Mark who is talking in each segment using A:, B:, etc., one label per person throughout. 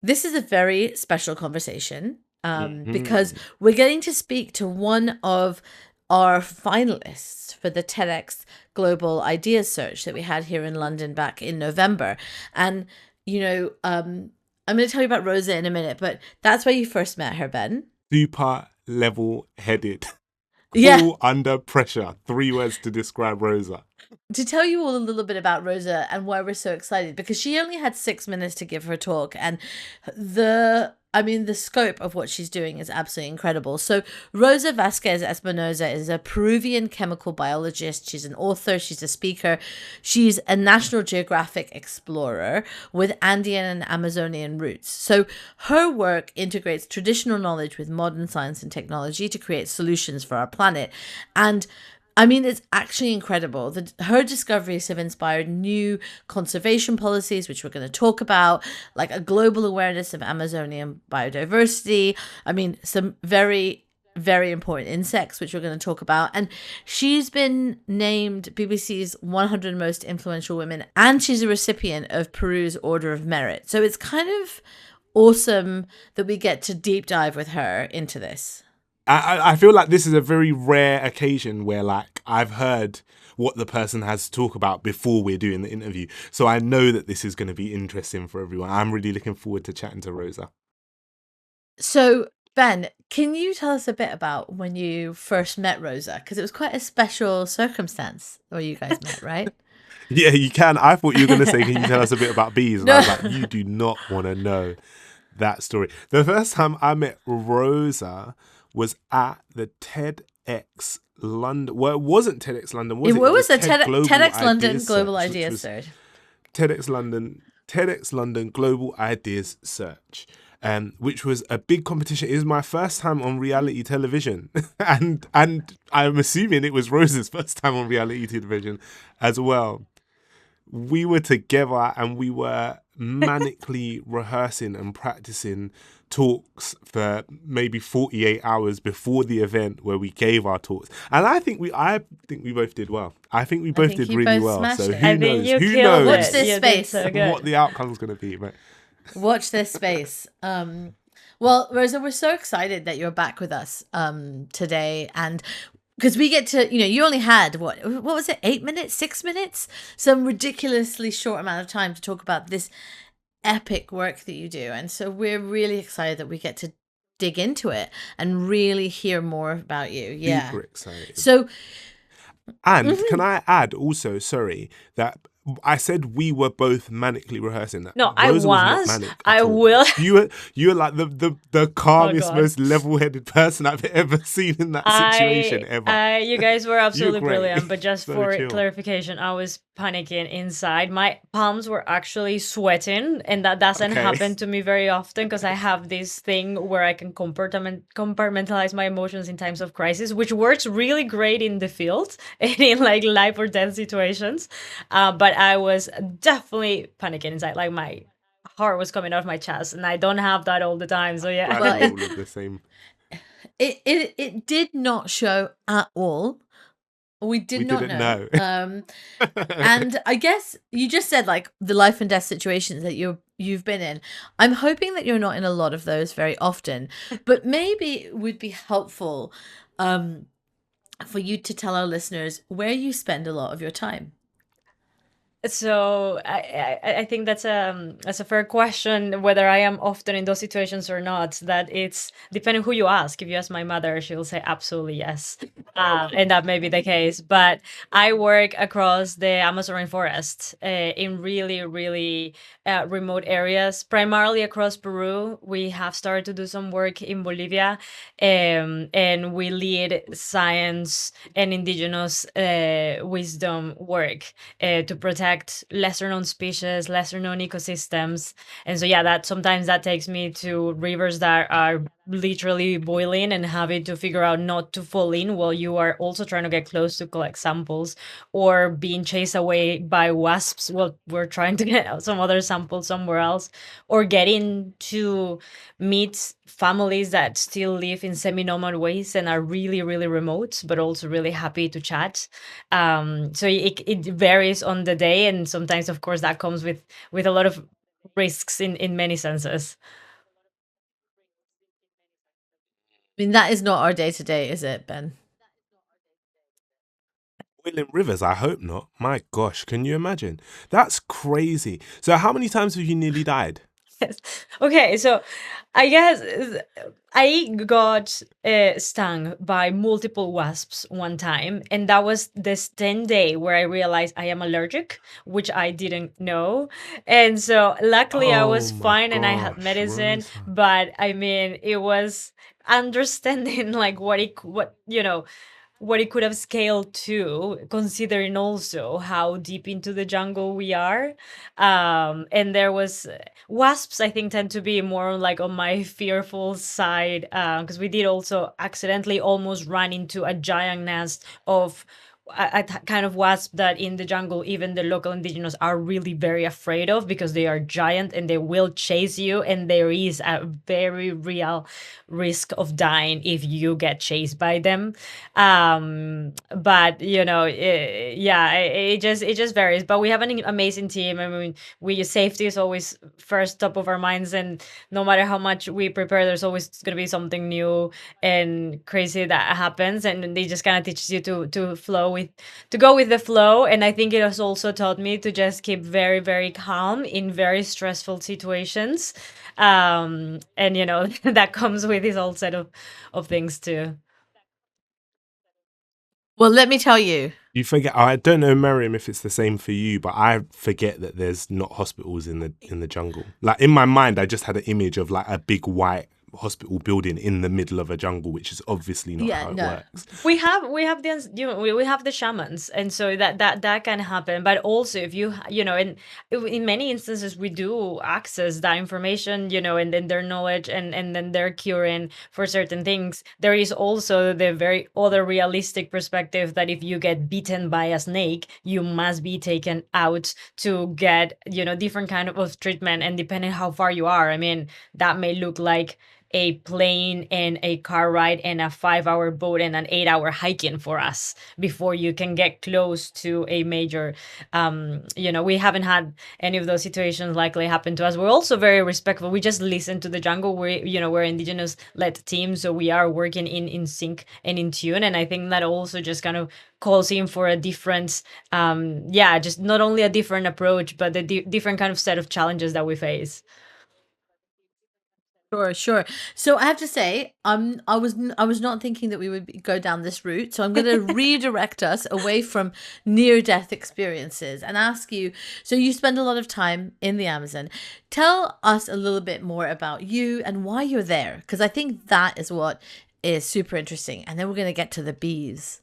A: This is a very special conversation because
B: Mhm.
A: we're getting to speak to one of our finalists for the TEDx Global Ideas Search that we had here in London back in November. And, I'm going to tell you about Rosa in a minute, but that's where you first met her, Ben.
B: Super level-headed.
A: Yeah.
B: Cool under pressure. 3 words to describe Rosa.
A: To tell you all a little bit about Rosa and why we're so excited, because she only had 6 minutes to give her talk, and the scope of what she's doing is absolutely incredible. So Rosa Vásquez Espinoza is a Peruvian chemical biologist. She's an author, she's a speaker, she's a National Geographic explorer with Andean and Amazonian roots. So her work integrates traditional knowledge with modern science and technology to create solutions for our planet. And it's actually incredible that her discoveries have inspired new conservation policies, which we're going to talk about, like a global awareness of Amazonian biodiversity. Some very, very important insects, which we're going to talk about. And she's been named BBC's 100 most influential women, and she's a recipient of Peru's Order of Merit. So it's kind of awesome that we get to deep dive with her into this.
B: I feel like this is a very rare occasion where, like, I've heard what the person has to talk about before we're doing the interview. So I know that this is going to be interesting for everyone. I'm really looking forward to chatting to Rosa.
A: So, Ben, can you tell us a bit about when you first met Rosa? Because it was quite a special circumstance where you guys met, right?
B: Yeah, you can. I thought you were going to say, can you tell us a bit about bees? And I was like, you do not want to know that story. The first time I met Rosa was at the TEDx London. Well, it wasn't TEDx London, was it?
A: It was the
B: Global
A: TEDx London
B: Ideas
A: Global
B: Search,
A: Ideas Search.
B: TEDx London Global Ideas Search, which was a big competition. It was my first time on reality television, and I'm assuming it was Rosa's first time on reality television as well. We were together and we were manically rehearsing and practicing talks for maybe 48 hours before the event where we gave our talks. And I think we both did well. I think we both did really well. So who knows? Who knows
A: Watch this space.
C: So
B: what the outcome's going to be, right?
A: Watch this space. Well, Rosa, we're so excited that you're back with us today, and because we get to, you only had what was it, 8 minutes, 6 minutes, some ridiculously short amount of time to talk about this epic work that you do, and so we're really excited that we get to dig into it and really hear more about you. Yeah,
B: super excited.
A: So,
B: and can I add also, sorry, that I said we were both manically rehearsing that.
C: No,
B: Rosa
C: I
B: not
C: was.
B: manic at
C: I
B: all.
C: will.
B: You were like the calmest,
C: God.
B: most level-headed person I've ever seen in that situation ever.
C: You guys were absolutely
B: great.
C: brilliant, but just
B: So
C: for
B: chill.
C: clarification, I was panicking inside. My palms were actually sweating, and that doesn't
B: Okay.
C: happen to me very often because I have this thing where I can compartmentalize my emotions in times of crisis, which works really great in the field and in like life or death situations. But I was definitely panicking inside, like my heart was coming out of my chest, and I don't have that all the time. So yeah.
A: Well,
B: All of the same.
A: it did not show at all. We didn't
B: know.
A: And I guess you just said like the life and death situations that you've been in. I'm hoping that you're not in a lot of those very often, but maybe it would be helpful for you to tell our listeners where you spend a lot of your time.
C: So I think that's a fair question, whether I am often in those situations or not. That it's depending who you ask. If you ask my mother, she'll say absolutely yes, and that may be the case. But I work across the Amazon rainforest in really, really remote areas, primarily across Peru. We have started to do some work in Bolivia, and we lead science and indigenous wisdom work to protect lesser known species, lesser known ecosystems. And so, yeah, that sometimes that takes me to rivers that are literally boiling and having to figure out not to fall in while you are also trying to get close to collect samples, or being chased away by wasps while we're trying to get some other samples somewhere else, or getting to meet families that still live in semi-nomad ways and are really, really remote, but also really happy to chat. So it varies on the day, and sometimes, of course, that comes with a lot of risks in many senses.
A: I mean, that is not our day to day, is it, Ben?
B: Boiling rivers, I hope not. My gosh, can you imagine? That's crazy. So how many times have you nearly died?
C: Yes. Okay, so I guess I got stung by multiple wasps one time, and that was this 10-day where I realized I am allergic, which I didn't know. And so luckily I
B: Oh
C: was
B: my
C: fine and I had
B: gosh,
C: medicine,
B: Rosa.
C: but I mean, it was understanding like what it could have scaled to, considering also how deep into the jungle we are. And there was wasps, I think, tend to be more like on my fearful side, because we did also accidentally almost run into a giant nest of kind of wasp that in the jungle even the local indigenous are really very afraid of, because they are giant and they will chase you, and there is a very real risk of dying if you get chased by them. But yeah, it just varies, but we have an amazing team. I mean, we safety is always first top of our minds, and no matter how much we prepare, there's always going to be something new and crazy that happens, and they just kind of teaches you to go with the flow. And I think it has also taught me to just keep very, very calm in very stressful situations. And that comes with this whole set of things too.
A: Well, let me tell you.
B: You forget. I don't know, Maryam, if it's the same for you, but I forget that there's not hospitals in the jungle. Like in my mind, I just had an image of like a big white hospital building in the middle of a jungle, which is obviously not
A: Yeah,
B: how it
A: no.
B: works.
C: We have the shamans, and so that can happen. But also, if in many instances we do access that information, and then their knowledge, and then their curing for certain things. There is also the very other realistic perspective that if you get bitten by a snake, you must be taken out to get different kind of treatment, and depending how far you are, I mean, that may look like a plane and a car ride and a 5-hour boat and an 8-hour hiking for us before you can get close to a major. We haven't had any of those situations likely happen to us. We're also very respectful. We just listen to the jungle. We're indigenous led team, so we are working in sync and in tune. And I think that also just kind of calls in for a different, just not only a different approach, but the different kind of set of challenges that we face.
A: Sure. So I have to say, I was not thinking that we would go down this route. So I'm going to redirect us away from near-death experiences and ask you. So you spend a lot of time in the Amazon. Tell us a little bit more about you and why you're there, because I think that is what is super interesting. And then we're going to get to the bees.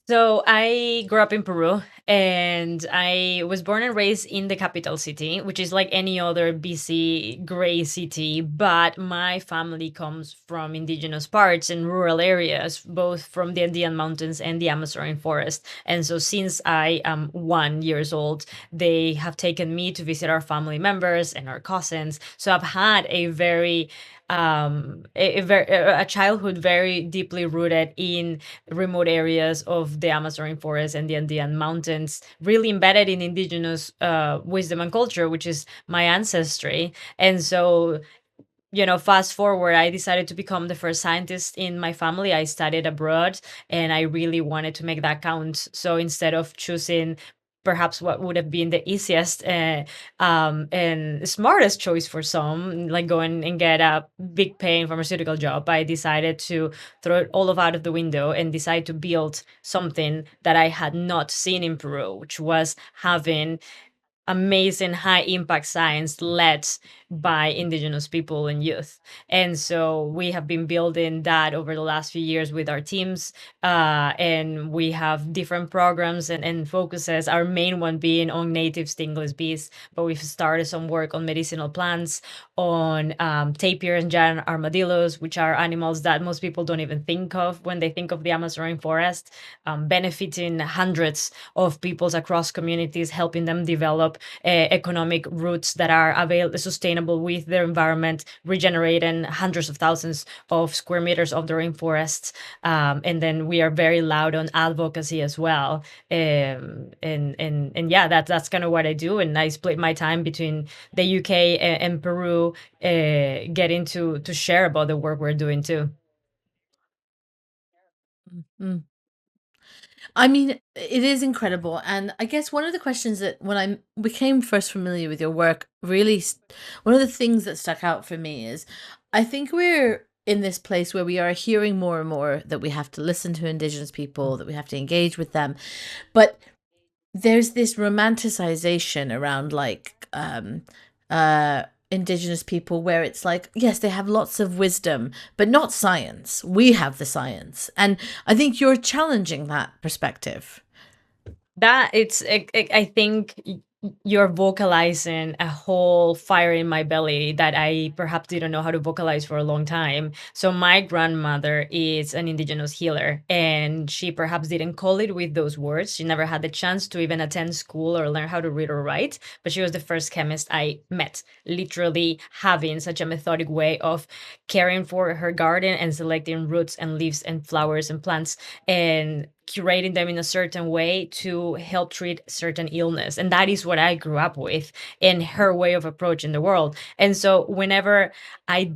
C: So I grew up in Peru, and I was born and raised in the capital city, which is like any other busy gray city. But my family comes from indigenous parts and rural areas, both from the Andean Mountains and the Amazon forest. And so since I am 1 years old, they have taken me to visit our family members and our cousins. So I've had a very a childhood very deeply rooted in remote areas of the Amazon forest and the Andean mountains, really embedded in indigenous wisdom and culture, which is my ancestry. And so, fast forward, I decided to become the first scientist in my family. I studied abroad, and I really wanted to make that count. So instead of choosing perhaps what would have been the easiest and smartest choice for some, like going and get a big paying pharmaceutical job, I decided to throw it all of out of the window and decide to build something that I had not seen in Peru, which was having amazing high impact science led by indigenous people and youth. And so we have been building that over the last few years with our teams, and we have different programs and focuses, our main one being on native stingless bees, but we've started some work on medicinal plants, on tapir and giant armadillos, which are animals that most people don't even think of when they think of the Amazon rainforest, benefiting hundreds of peoples across communities, helping them develop develop economic routes that are sustainable with their environment, regenerating hundreds of thousands of square meters of the rainforests. And then we are very loud on advocacy as well. And yeah, that's kind of what I do. And I split my time between the UK and Peru, getting to share about the work we're doing too.
A: Mm. I mean, it is incredible. And I guess one of the questions that when I became first familiar with your work, really, one of the things that stuck out for me is I think we're in this place where we are hearing more and more that we have to listen to Indigenous people, that we have to engage with them. But there's this romanticization around like Indigenous people where it's like, yes, they have lots of wisdom, but not science. We have the science. And I think you're challenging that perspective.
C: That I think you're vocalizing a whole fire in my belly that I perhaps didn't know how to vocalize for a long time. So my grandmother is an Indigenous healer, and she perhaps didn't call it with those words. She never had the chance to even attend school or learn how to read or write, but she was the first chemist I met, literally having such a methodic way of caring for her garden and selecting roots and leaves and flowers and plants and curating them in a certain way to help treat certain illness. And that is what I grew up with in her way of approaching the world. And so whenever I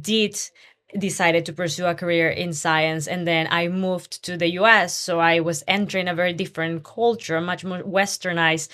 C: decided to pursue a career in science, and then I moved to the US, so I was entering a very different culture, much more westernized,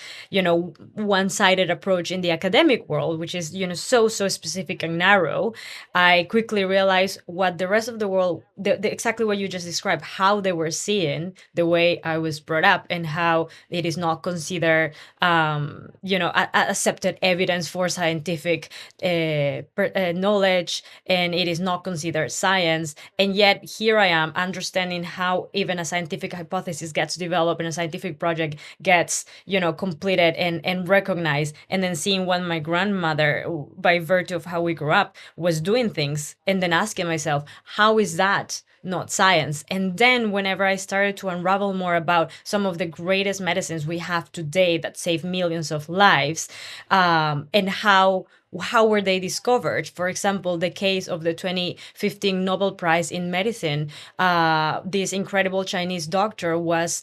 C: one-sided approach in the academic world, which is so specific and narrow. I quickly realized what the rest of the world, exactly what you just described, how they were seeing the way I was brought up, and how it is not considered accepted evidence for scientific knowledge, and it is not considered science. And yet here I am understanding how even a scientific hypothesis gets developed and a scientific project gets completed and recognized, and then seeing what my grandmother, by virtue of how we grew up, was doing things, and then asking myself, how is that not science? And then whenever I started to unravel more about some of the greatest medicines we have today that save millions of lives, and how were they discovered? For example, the case of the 2015 Nobel Prize in Medicine, this incredible Chinese doctor was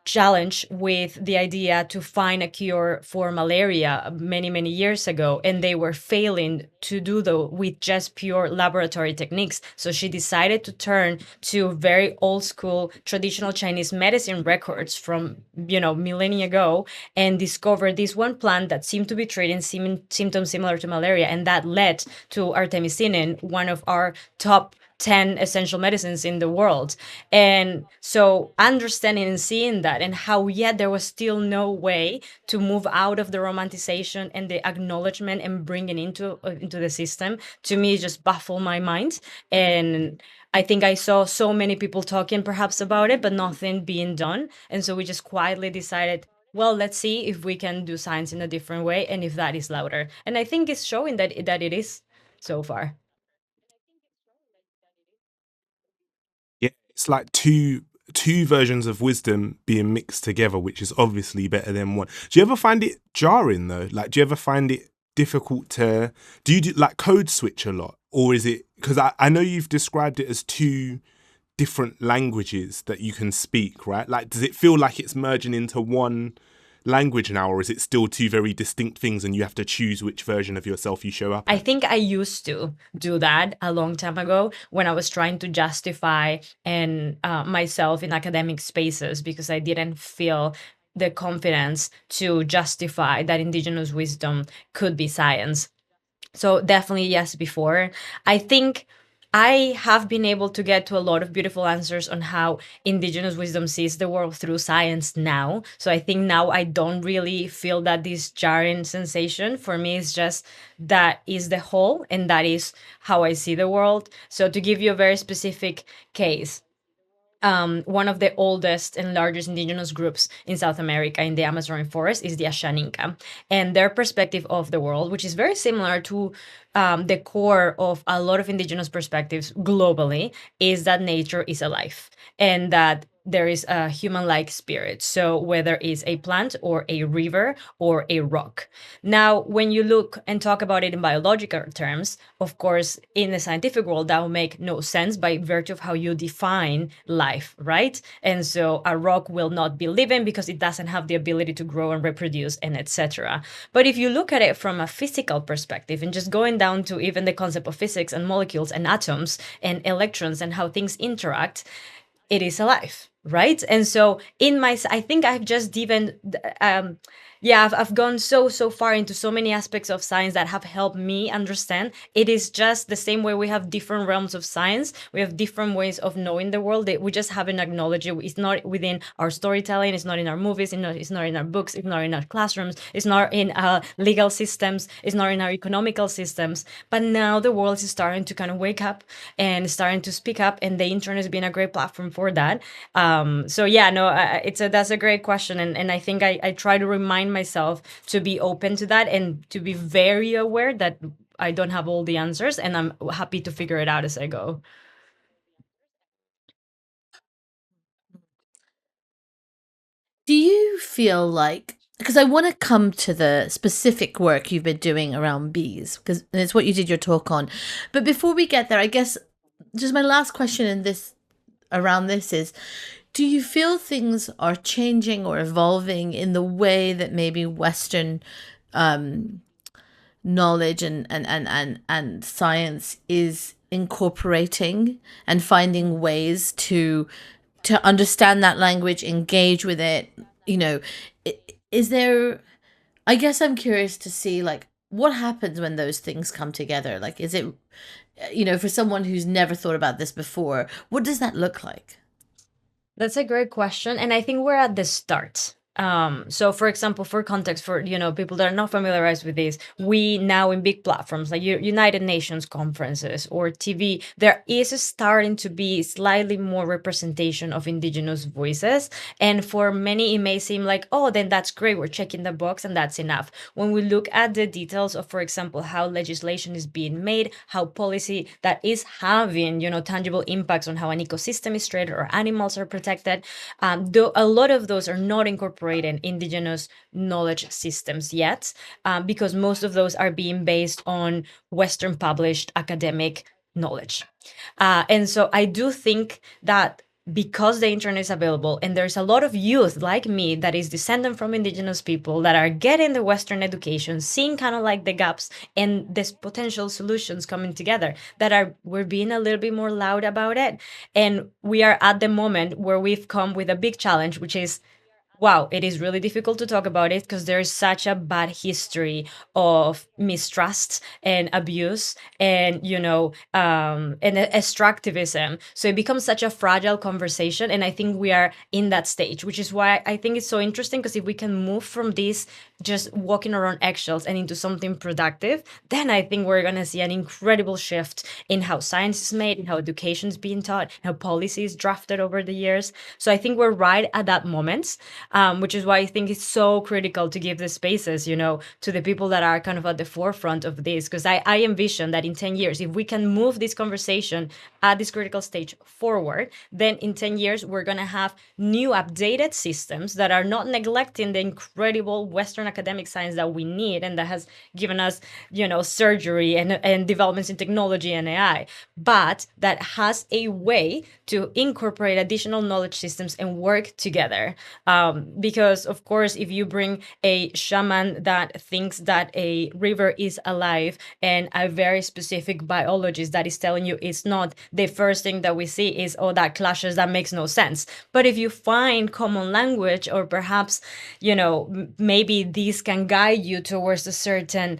C: challenged with the idea to find a cure for malaria many years ago, and they were failing to do that with just pure laboratory techniques. So she decided to turn to very old school traditional Chinese medicine records from millennia ago, and discover this one plant that seemed to be treating symptoms similar to malaria, and that led to artemisinin, one of our top 10 essential medicines in the world. And so understanding and seeing that, and how yet there was still no way to move out of the romanticization and the acknowledgement and bringing into the system, to me just baffled my mind. And I think I saw so many people talking perhaps about it, but nothing being done. And so we just quietly decided, well, let's see if we can do science in a different way, and if that is louder. And I think it's showing that it is so far.
B: Yeah, it's like two versions of wisdom being mixed together, which is obviously better than one. Do you ever find it jarring though? Like, do you ever find it difficult to do you like code switch a lot, or is it because I know you've described it as two different languages that you can speak, right? Like, does it feel like it's merging into one language now, or is it still two very distinct things and you have to choose which version of yourself you show up
C: I
B: as?
C: think I used to do that a long time ago when I was trying to justify and myself in academic spaces, because I didn't feel the confidence to justify that Indigenous wisdom could be science. So definitely yes, before. I think I have been able to get to a lot of beautiful answers on how Indigenous wisdom sees the world through science now. So I think now I don't really feel that this jarring sensation. For me, it's just that is the whole, and that is how I see the world. So to give you a very specific case, one of the oldest and largest indigenous groups in South America in the Amazon forest is the Ashaninka. And their perspective of the world, which is very similar to the core of a lot of indigenous perspectives globally, is that nature is alive, and that there is a human-like spirit. So whether it's a plant or a river or a rock. Now, when you look and talk about it in biological terms, of course, in the scientific world, that will make no sense by virtue of how you define life, right? And so a rock will not be living because it doesn't have the ability to grow and reproduce and etc. But if you look at it from a physical perspective and just going down to even the concept of physics and molecules and atoms and electrons and how things interact, it is alive, right? And so I think I've just even I've gone so far into so many aspects of science that have helped me understand it is just the same way we have different realms of science. We have different ways of knowing the world that we just haven't acknowledged it. It's not within our storytelling. It's not in our movies. It's not in our books. It's not in our classrooms. It's not in our legal systems. It's not in our economical systems. But now the world is starting to kind of wake up and starting to speak up, and the internet has been a great platform for that. That's a great question, and I think I try to remind myself to be open to that and to be very aware that I don't have all the answers, and I'm happy to figure it out as I go.
A: Do you feel like, because I want to come to the specific work you've been doing around bees, because it's what you did your talk on. But before we get there, I guess just my last question in this around this is, do you feel things are changing or evolving in the way that maybe Western knowledge and science is incorporating and finding ways to understand that language, engage with it? Is there, I guess I'm curious to see, like, what happens when those things come together? Like, is it, for someone who's never thought about this before, what does that look like?
C: That's a great question. And I think we're at the start. So for example, for context, for people that are not familiarized with this, we now in big platforms like United Nations conferences or TV, there is starting to be slightly more representation of indigenous voices. And for many, it may seem like, oh, then that's great, we're checking the box and that's enough. When we look at the details of, for example, how legislation is being made, how policy that is having tangible impacts on how an ecosystem is treated or animals are protected, though a lot of those are not incorporated in indigenous knowledge systems yet, because most of those are being based on Western published academic knowledge. And so I do think that because the internet is available and there's a lot of youth like me that is descendant from indigenous people that are getting the Western education, seeing kind of like the gaps and these potential solutions coming together, we're being a little bit more loud about it. And we are at the moment where we've come with a big challenge, which is, wow, it is really difficult to talk about it because there is such a bad history of mistrust and abuse and extractivism. So it becomes such a fragile conversation, and I think we are in that stage, which is why I think it's so interesting, because if we can move from this just walking around eggshells and into something productive, then I think we're going to see an incredible shift in how science is made, in how education is being taught, how policy is drafted over the years. So I think we're right at that moment. Which is why I think it's so critical to give the spaces, to the people that are kind of at the forefront of this. Because I envision that in 10 years, if we can move this conversation at this critical stage forward, then in 10 years, we're going to have new updated systems that are not neglecting the incredible Western academic science that we need and that has given us, surgery and developments in technology and AI, but that has a way to incorporate additional knowledge systems and work together. Because, of course, if you bring a shaman that thinks that a river is alive and a very specific biologist that is telling you it's not, the first thing that we see is, oh, that clashes, that makes no sense. But if you find common language, or perhaps, maybe these can guide you towards a certain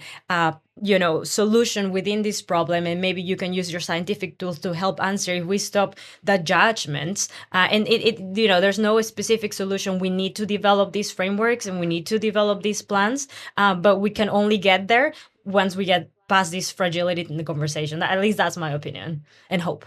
C: solution within this problem, and maybe you can use your scientific tools to help answer. If we stop the judgments, and there's no specific solution. We need to develop these frameworks and we need to develop these plans, but we can only get there once we get past this fragility in the conversation. At least that's my opinion and hope.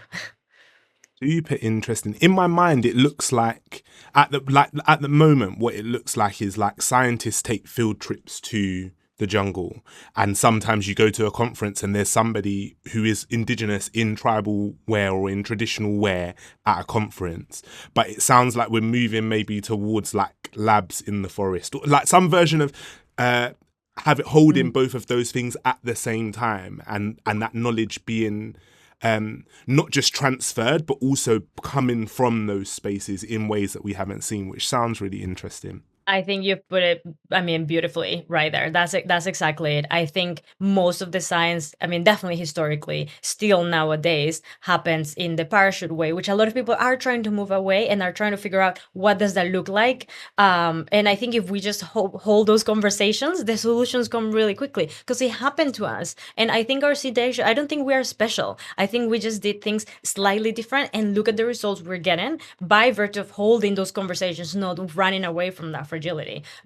B: Super interesting. In my mind, it looks like at the moment, what it looks like is like scientists take field trips to the jungle. And sometimes you go to a conference and there's somebody who is indigenous in tribal wear or in traditional wear at a conference. But it sounds like we're moving maybe towards like labs in the forest, or like some version of have it holding both of those things at the same time, and that knowledge being not just transferred, but also coming from those spaces in ways that we haven't seen, which sounds really interesting.
C: I think you put it, I mean, beautifully right there. That's exactly it. I think most of the science, I mean, definitely historically, still nowadays happens in the parachute way, which a lot of people are trying to move away and are trying to figure out what does that look like. And I think if we just hold those conversations, the solutions come really quickly because it happened to us. And I think our situation, I don't think we are special. I think we just did things slightly different and look at the results we're getting by virtue of holding those conversations, not running away from that fragility.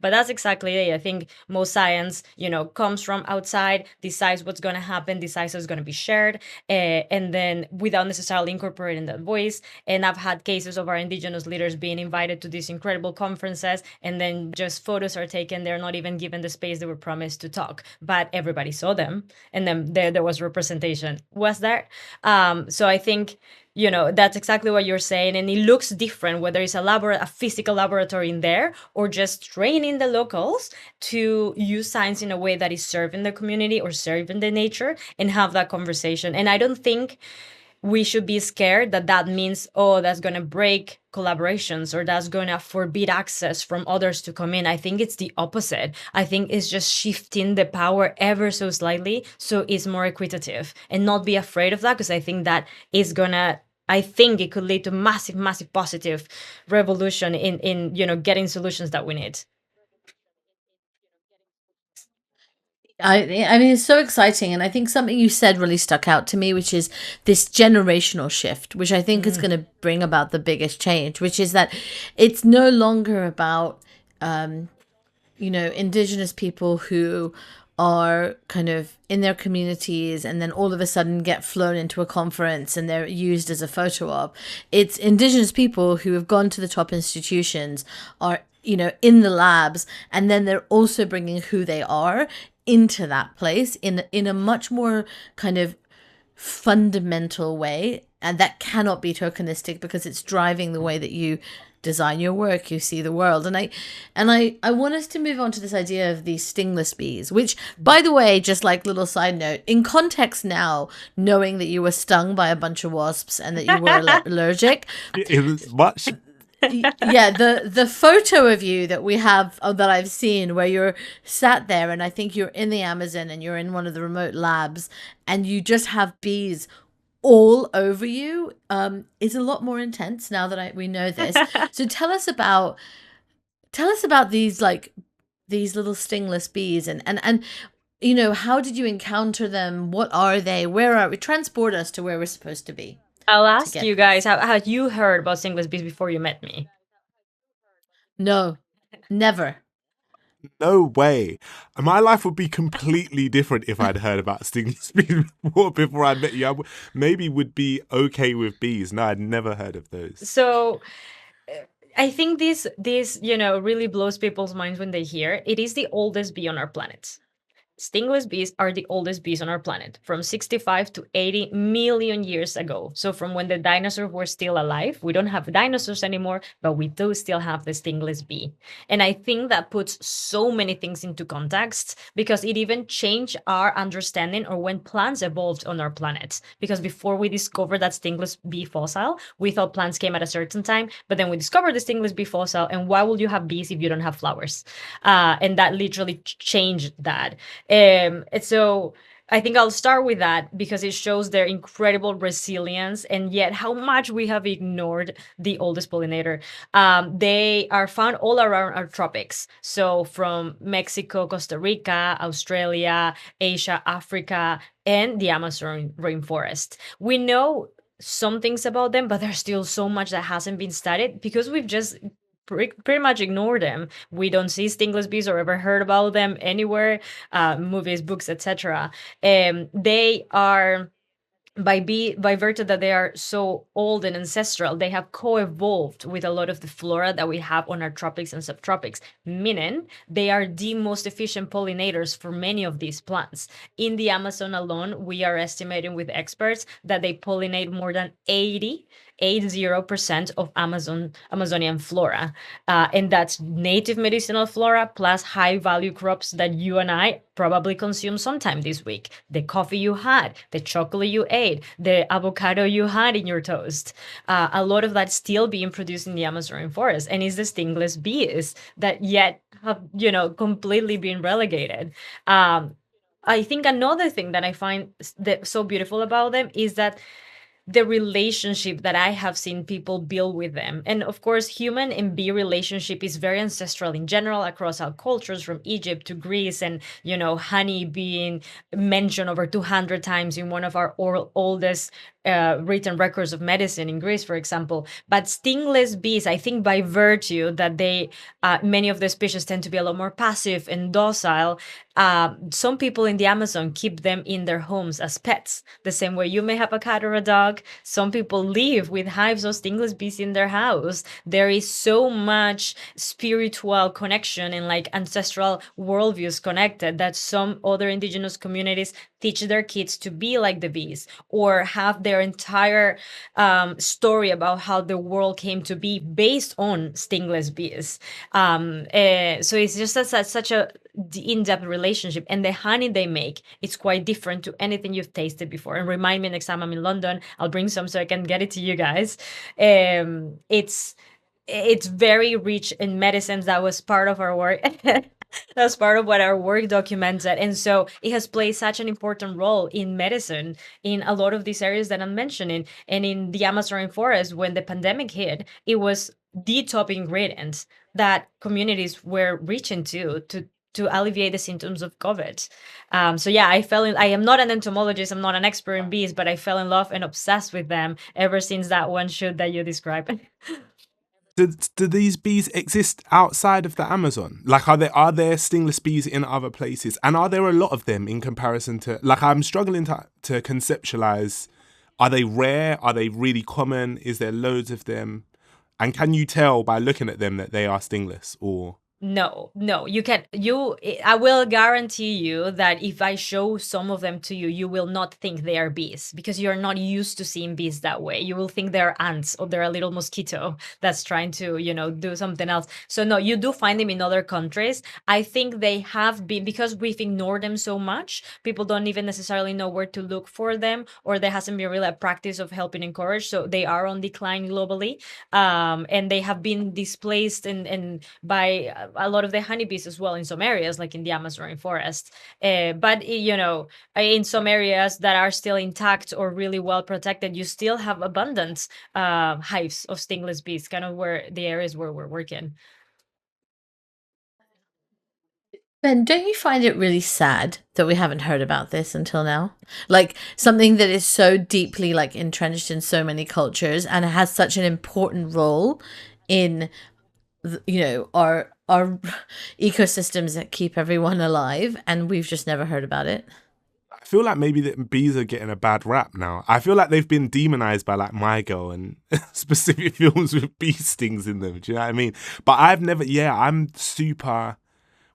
C: But that's exactly it. I think most science, comes from outside, decides what's going to happen, decides what's going to be shared, and then without necessarily incorporating that voice. And I've had cases of our indigenous leaders being invited to these incredible conferences, and then just photos are taken. They're not even given the space they were promised to talk, but everybody saw them, and then there was representation. Was there? So I think that's exactly what you're saying. And it looks different, whether it's a physical laboratory in there or just training the locals to use science in a way that is serving the community or serving the nature and have that conversation. And I don't think we should be scared that means, that's going to break collaborations or that's going to forbid access from others to come in. I think it's the opposite. I think it's just shifting the power ever so slightly so it's more equitative, and not be afraid of that, because I think that is gonna, I think it could lead to massive, massive positive revolution in getting solutions that we need.
A: I mean, it's so exciting. And I think something you said really stuck out to me, which is this generational shift, which I think is going to bring about the biggest change, which is that it's no longer about, indigenous people who are kind of in their communities and then all of a sudden get flown into a conference and they're used as a photo op. It's indigenous people who have gone to the top institutions, are in the labs, and then they're also bringing who they are into that place in a much more kind of fundamental way, and that cannot be tokenistic because it's driving the way that you design your work, you see the world. And I want us to move on to this idea of these stingless bees, which, by the way, just like little side note, in context now, knowing that you were stung by a bunch of wasps and that you were allergic,
B: it was much.
A: Yeah, the photo of you that we have, that I've seen, where you're sat there, and I think you're in the Amazon and you're in one of the remote labs, and you just have bees all over you, is a lot more intense now that we know this. So tell us about these little stingless bees, and how did you encounter them? What are they? Where are we? Transport us to where we're supposed to be.
C: I'll ask you guys, had you heard about stingless bees before you met me?
A: No, never.
B: No way. My life would be completely different if I'd heard about stingless bees before I met you. I maybe would be okay with bees. No, I'd never heard of those.
C: So I think this really blows people's minds when they hear it is the oldest bee on our planet. Stingless bees are the oldest bees on our planet, from 65 to 80 million years ago. So from when the dinosaurs were still alive. We don't have dinosaurs anymore, but we do still have the stingless bee. And I think that puts so many things into context, because it even changed our understanding or when plants evolved on our planet. Because before we discovered that stingless bee fossil, we thought plants came at a certain time, but then we discovered the stingless bee fossil, and why would you have bees if you don't have flowers? And that literally changed that. So I think I'll start with that because it shows their incredible resilience, and yet how much we have ignored the oldest pollinator. They are found all around our tropics. So from Mexico, Costa Rica, Australia, Asia, Africa, and the Amazon rainforest. We know some things about them, but there's still so much that hasn't been studied because we've just pretty much ignore them. We don't see stingless bees or ever heard about them anywhere, movies, books, etc. They are by virtue that they are so old and ancestral, they have co-evolved with a lot of the flora that we have on our tropics and subtropics, meaning they are the most efficient pollinators for many of these plants. In the Amazon alone, we are estimating with experts that they pollinate more than 80% of Amazonian flora. And that's native medicinal flora plus high value crops that you and I probably consume sometime this week. The coffee you had, the chocolate you ate, the avocado you had in your toast. A lot of that still being produced in the Amazon rainforest, and it's the stingless bees that yet have, completely been relegated. I think another thing that I find so beautiful about them is that the relationship that I have seen people build with them. And of course, human and bee relationship is very ancestral in general across our cultures, from Egypt to Greece, and honey being mentioned over 200 times in one of our oldest written records of medicine in Greece, for example. But stingless bees, I think by virtue that they many of the species tend to be a lot more passive and docile, some people in the Amazon keep them in their homes as pets. The same way you may have a cat or a dog, some people live with hives of stingless bees in their house. There is so much spiritual connection and like ancestral worldviews connected that some other indigenous communities teach their kids to be like the bees, or have their entire story about how the world came to be based on stingless bees. So it's just such a in-depth relationship, and the honey they make, it's quite different to anything you've tasted before. And remind me next time I'm in London, I'll bring some so I can get it to you guys. It's very rich in medicines. That was part of our work. That's part of what our work documented. And so it has played such an important role in medicine in a lot of these areas that I'm mentioning. And in the Amazon rainforest, when the pandemic hit, it was the top ingredient that communities were reaching to alleviate the symptoms of COVID. So yeah, I am not an entomologist, I'm not an expert in bees, but I fell in love and obsessed with them ever since that one shoot that you described.
B: Do these bees exist outside of the Amazon? Like, are there stingless bees in other places? And are there a lot of them in comparison to, like, I'm struggling to conceptualize, are they rare? Are they really common? Is there loads of them? And can you tell by looking at them that they are stingless, or?
C: No, I will guarantee you that if I show some of them to you, you will not think they are bees, because you're not used to seeing bees that way. You will think they're ants, or they're a little mosquito that's trying to, do something else. So no, you do find them in other countries. I think they have been, because we've ignored them so much, people don't even necessarily know where to look for them, or there hasn't been really a practice of helping encourage. So they are on decline globally. And they have been displaced and by a lot of the honeybees as well in some areas, like in the Amazon rainforest. But in some areas that are still intact or really well protected, you still have abundant hives of stingless bees, kind of where the areas where we're working.
A: Ben, don't you find it really sad that we haven't heard about this until now? Like, something that is so deeply like entrenched in so many cultures and has such an important role in our ecosystems that keep everyone alive, and we've just never heard about it.
B: I feel like maybe the bees are getting a bad rap now. I feel like they've been demonized by like My Girl and specific films with bee stings in them. Do you know what I mean? But I'm super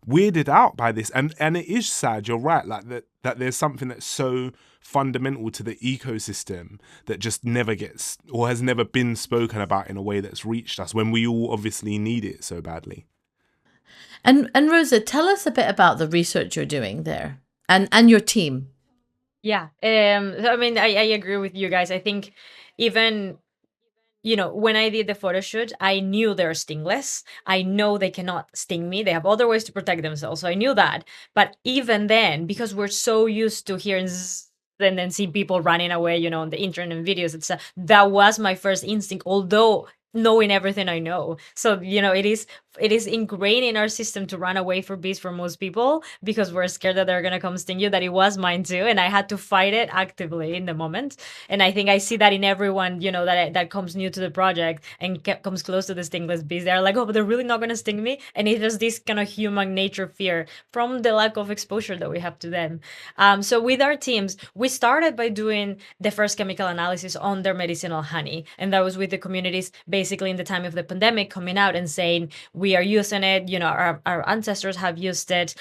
B: weirded out by this, and it is sad. You're right, like that there's something that's so fundamental to the ecosystem that just never gets, or has never been spoken about in a way that's reached us when we all obviously need it so badly.
A: And Rosa, tell us a bit about the research you're doing there and your team.
C: Yeah. I mean, I agree with you guys. I think even when I did the photo shoot, I knew they're stingless. I know they cannot sting me. They have other ways to protect themselves. So I knew that. But even then, because we're so used to hearing zzz and then see people running away, on the internet and videos, that was my first instinct. Although knowing everything I know. So, it is ingrained in our system to run away from bees for most people because we're scared that they're gonna come sting you. That it was mine too, and I had to fight it actively in the moment. And I think I see that in everyone, that comes new to the project and comes close to the stingless bees. They're like, oh, but they're really not gonna sting me, and it's just this kind of human nature fear from the lack of exposure that we have to them. So with our teams, we started by doing the first chemical analysis on their medicinal honey, and that was with the communities basically in the time of the pandemic coming out and saying, we are using it, our ancestors have used it.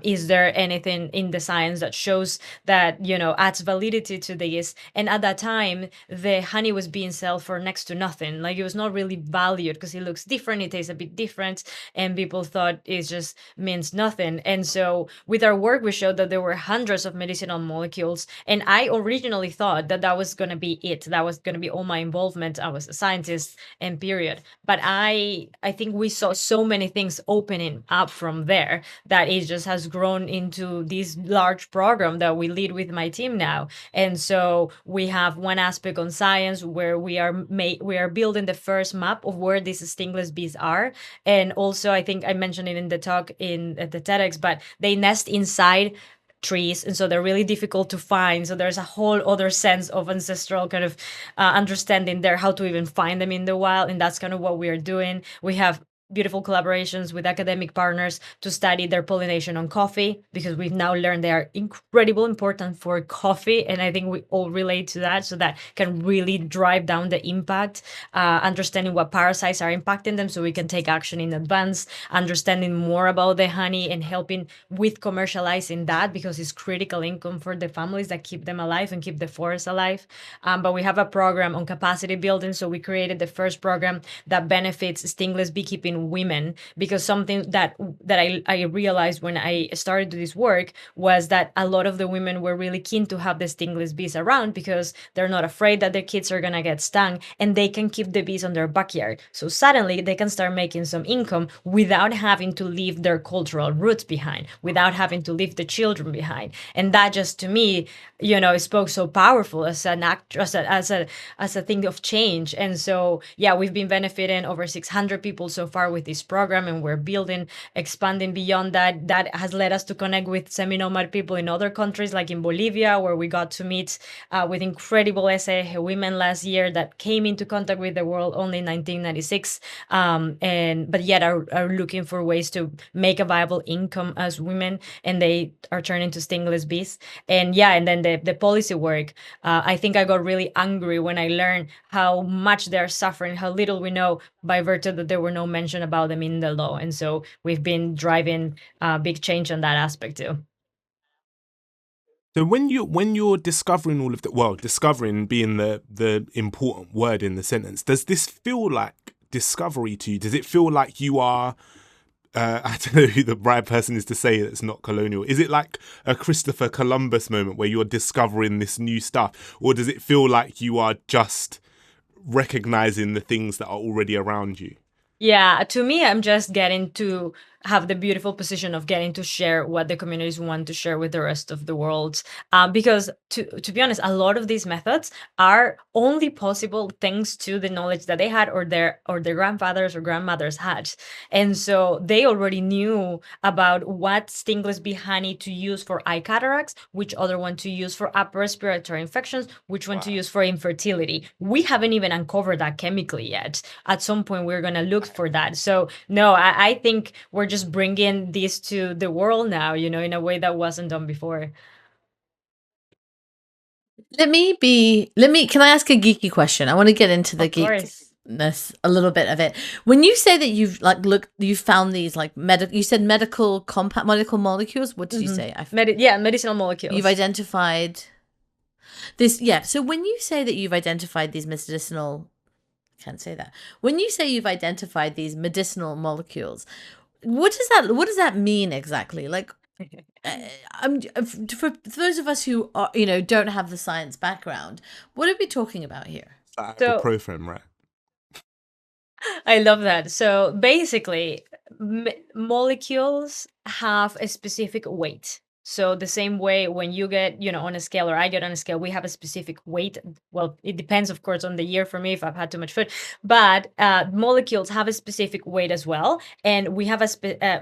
C: Is there anything in the science that shows that, adds validity to this? And at that time, the honey was being sold for next to nothing. Like, it was not really valued because it looks different, it tastes a bit different, and people thought it just means nothing. And so with our work, we showed that there were hundreds of medicinal molecules. And I originally thought that that was going to be it. That was going to be all my involvement. I was a scientist and period. But I think we saw so many things opening up from there that it just has grown into this large program that we lead with my team now. And so we have one aspect on science where we are building the first map of where these stingless bees are. And also, I think I mentioned it in the talk at the TEDx, but they nest inside trees, and so they're really difficult to find. So there's a whole other sense of ancestral kind of understanding there, how to even find them in the wild, and that's kind of what we are doing. We have beautiful collaborations with academic partners to study their pollination on coffee, because we've now learned they are incredibly important for coffee, and I think we all relate to that. So that can really drive down the impact, understanding what parasites are impacting them so we can take action in advance, understanding more about the honey and helping with commercializing that, because it's critical income for the families that keep them alive and keep the forest alive. But we have a program on capacity building. So we created the first program that benefits stingless beekeeping women, because something that I realized when I started this work was that a lot of the women were really keen to have the stingless bees around because they're not afraid that their kids are gonna get stung, and they can keep the bees on their backyard. So suddenly they can start making some income without having to leave their cultural roots behind, without having to leave the children behind. And that just, to me, spoke so powerful as an actress, as a thing of change. And so, yeah, we've been benefiting over 600 people so far with this program, and we're building, expanding beyond that. That has led us to connect with semi-nomad people in other countries, like in Bolivia, where we got to meet with incredible Issey women last year that came into contact with the world only in 1996, but yet are looking for ways to make a viable income as women, and they are turning to stingless bees. And yeah, and then the policy work, I think I got really angry when I learned how much they're suffering, how little we know, by virtue that there were no mention about them in the law. And so we've been driving big change on that aspect too.
B: So when you're discovering all of that, well, discovering being the important word in the sentence, does this feel like discovery to you? Does it feel like you are, I don't know who the right person is to say that's not colonial. Is it like a Christopher Columbus moment where you're discovering this new stuff? Or does it feel like you are just recognizing the things that are already around you?
C: Yeah, to me, I'm just getting to have the beautiful position of getting to share what the communities want to share with the rest of the world. Because to be honest, a lot of these methods are only possible thanks to the knowledge that they had, or their grandfathers or grandmothers had. And so they already knew about what stingless bee honey to use for eye cataracts, which other one to use for upper respiratory infections, which one to use for infertility. We haven't even uncovered that chemically yet. At some point, we're going to look for that. So no, I think we're just bringing this to the world now, in a way that wasn't done before.
A: Can I ask a geeky question? I want to get into the
C: Of course.
A: geekness a little bit of it. When you say that you found these like you said medical molecules. What did you say?
C: Medicinal molecules.
A: You've identified this. Yeah. So when you say that you've identified these medicinal, I can't say that. When you say you've identified these medicinal molecules, what does that mean exactly? Like, for those of us who are, don't have the science background, what are we talking about here?
B: Ibuprofen, right?
C: I love that. So basically, molecules have a specific weight. So the same way when you get, on a scale, or I get on a scale, we have a specific weight. Well, it depends, of course, on the year for me if I've had too much food, but molecules have a specific weight as well. And we have